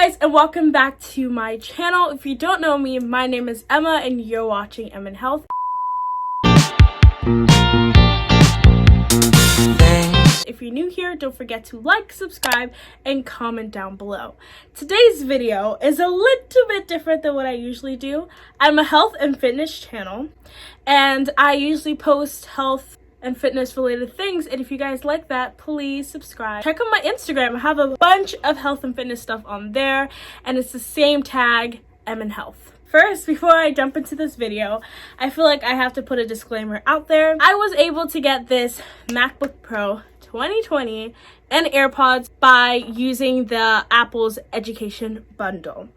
guys, and welcome back to my channel. If you don't know me, my name is Emma and you're watching Em and Health. If you're new here, don't forget to like, subscribe, and comment down below. Today's video is a little bit different than what I usually do. I'm a health and fitness channel, and I usually post health and fitness related things, and if you guys like that, please subscribe. Check out my Instagram. I have a bunch of health and fitness stuff on there, and it's the same tag, Em and Health. First, before I jump into this video, I feel like I have to put a disclaimer out there. I was able to get this MacBook Pro 2020 and AirPods by using the Apple's education bundle.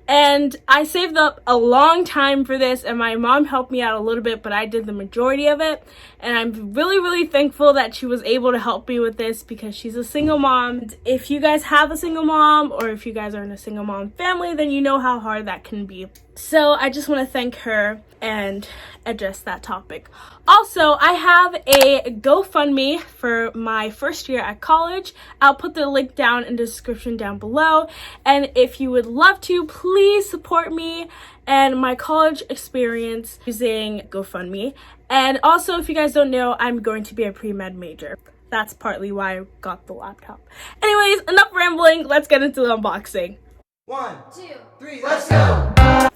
And I saved up a long time for this, and my mom helped me out a little bit, but I did the majority of it. And I'm really thankful that she was able to help me with this because she's a single mom. And if you guys have a single mom, or if you guys are in a single mom family, then you know how hard that can be. So I just want to thank her and address that topic. Also, I have a GoFundMe for my first year at college. I'll put the link down in the description down below. And if you would love to, please support me and my college experience using GoFundMe. And also, if you guys don't know, I'm going to be a pre-med major. That's partly why I got the laptop. Anyways, enough rambling. Let's get into the unboxing. 1, 2, 3, let's go!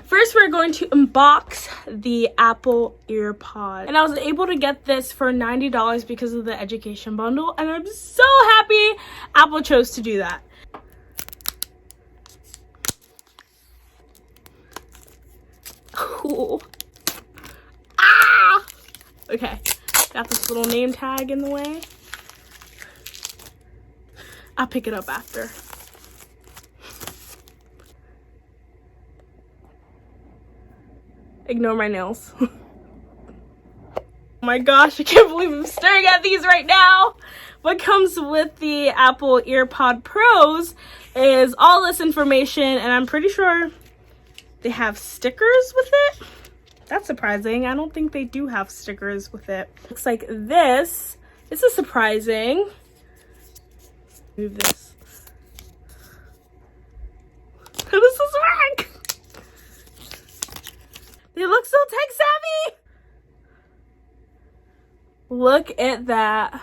First, we're going to unbox the Apple AirPod. And I was able to get this for $90 because of the education bundle. And I'm so happy Apple chose to do that. Cool. Ah! Okay, got this little name tag in the way. I'll pick it up after. Ignore my nails. Oh my gosh, I can't believe I'm staring at these right now. What comes with the Apple AirPod Pros is all this information, and I'm pretty sure they have stickers with it. That's surprising. I don't think they do have stickers with it. Looks like this. This is surprising. Move this. How does this work? They look so tech savvy. Look at that.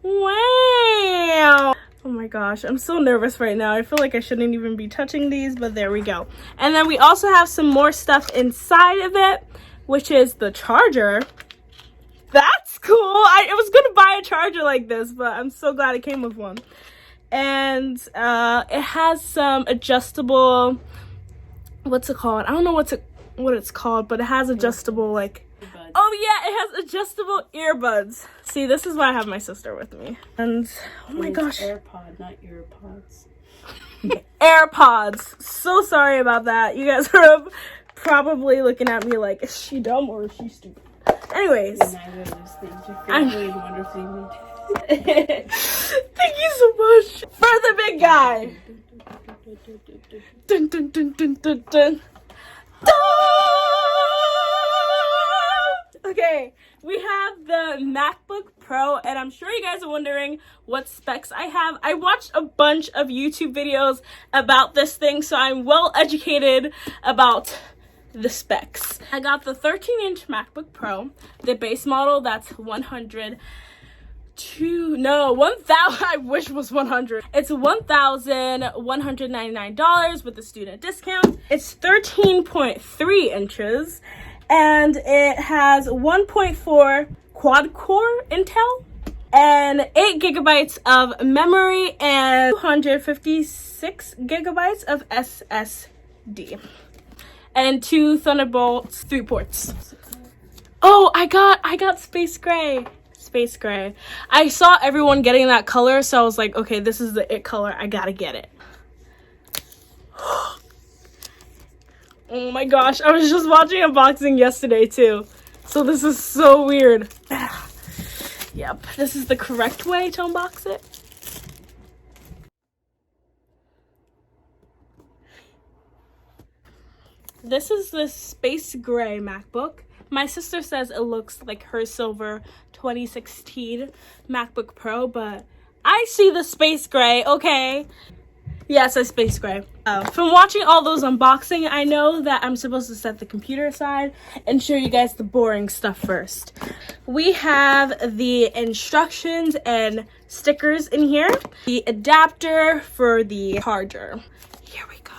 Wow. Oh my gosh, I'm so nervous right now. I feel like I shouldn't even be touching these, but there we go. And then we also have some more stuff inside of it, which is the charger. That's cool. I was gonna buy a charger like this, but I'm so glad it came with one. And it has some adjustable, what's it called? I don't know what it's called, but it has adjustable, like, oh yeah, it has adjustable earbuds. See, this is why I have my sister with me. And oh my gosh, AirPod, not earpods. AirPods. So sorry about that. You guys are probably looking at me like, is she dumb or is she stupid? Anyways, neither of those things are fearfully and wonderfully made. Thank you so much for the big guy. Dun dun dun dun dun dun. Okay, we have the MacBook Pro, and I'm sure you guys are wondering what specs I have. I watched a bunch of YouTube videos about this thing, so I'm well educated about the specs. I got the 13-inch MacBook Pro, the base model. That's $100. I wish it was 100. It's $1,199 with the student discount. It's 13.3 inches, and it has 1.4 quad-core Intel, and 8 gigabytes of memory, and 256 gigabytes of SSD, and 2 Thunderbolt 3 ports. Oh, I got space gray. Space gray. I saw everyone getting that color, so I was like, okay, this is the it color. I gotta get it. Oh my gosh, I was just watching unboxing yesterday too, so this is so weird. Yep, this is the correct way to unbox it. This is the space gray MacBook. My sister says it looks like her silver 2016 MacBook Pro, but I see the space gray, okay? Yes, I space gray. From watching all those unboxing, I know that I'm supposed to set the computer aside and show you guys the boring stuff first. We have the instructions and stickers in here. The adapter for the charger. Here we go.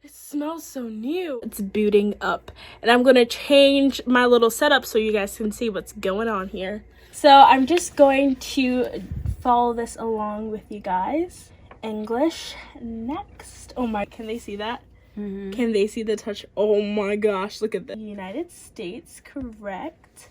It smells so new. It's booting up. And I'm going to change my little setup so you guys can see what's going on here. So I'm just going to follow this along with you guys. English next. Oh my, can they see that? Mm-hmm. Can they see the touch? Oh my gosh, look at this. United States, correct.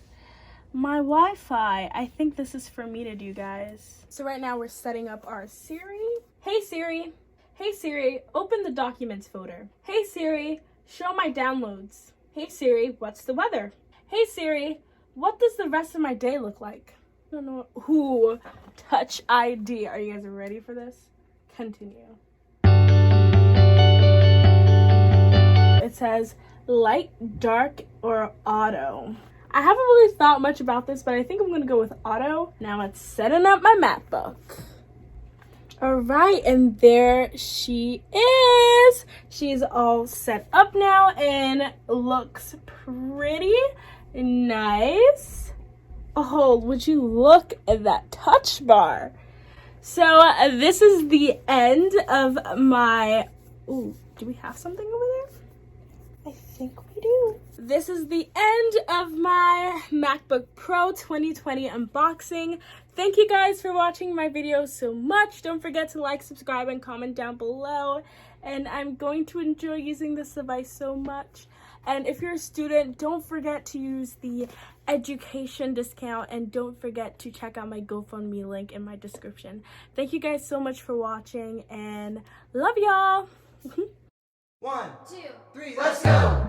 My Wi-Fi. I think this is for me to do, guys. So right now we're setting up our Siri. Hey Siri. Hey Siri, open the documents folder. Hey Siri, show my downloads. Hey Siri, what's the weather? Hey Siri, what does the rest of my day look like? I don't know. Ooh, Touch ID. Are you guys ready for this? Continue. It says light, dark, or auto. I haven't really thought much about this, but I think I'm gonna go with auto. Now it's setting up my MacBook. All right, and there she is. She's all set up now and looks pretty nice. Oh, would you look at that touch bar? So this is the end of my, ooh, do we have something over there? I think we do. This is the end of my MacBook Pro 2020 unboxing. Thank you guys for watching my video so much. Don't forget to like, subscribe, and comment down below. And I'm going to enjoy using this device so much. And if you're a student, don't forget to use the education discount, and don't forget to check out my GoFundMe link in my description. Thank you guys so much for watching, and love y'all. 1, 2, 3, let's go.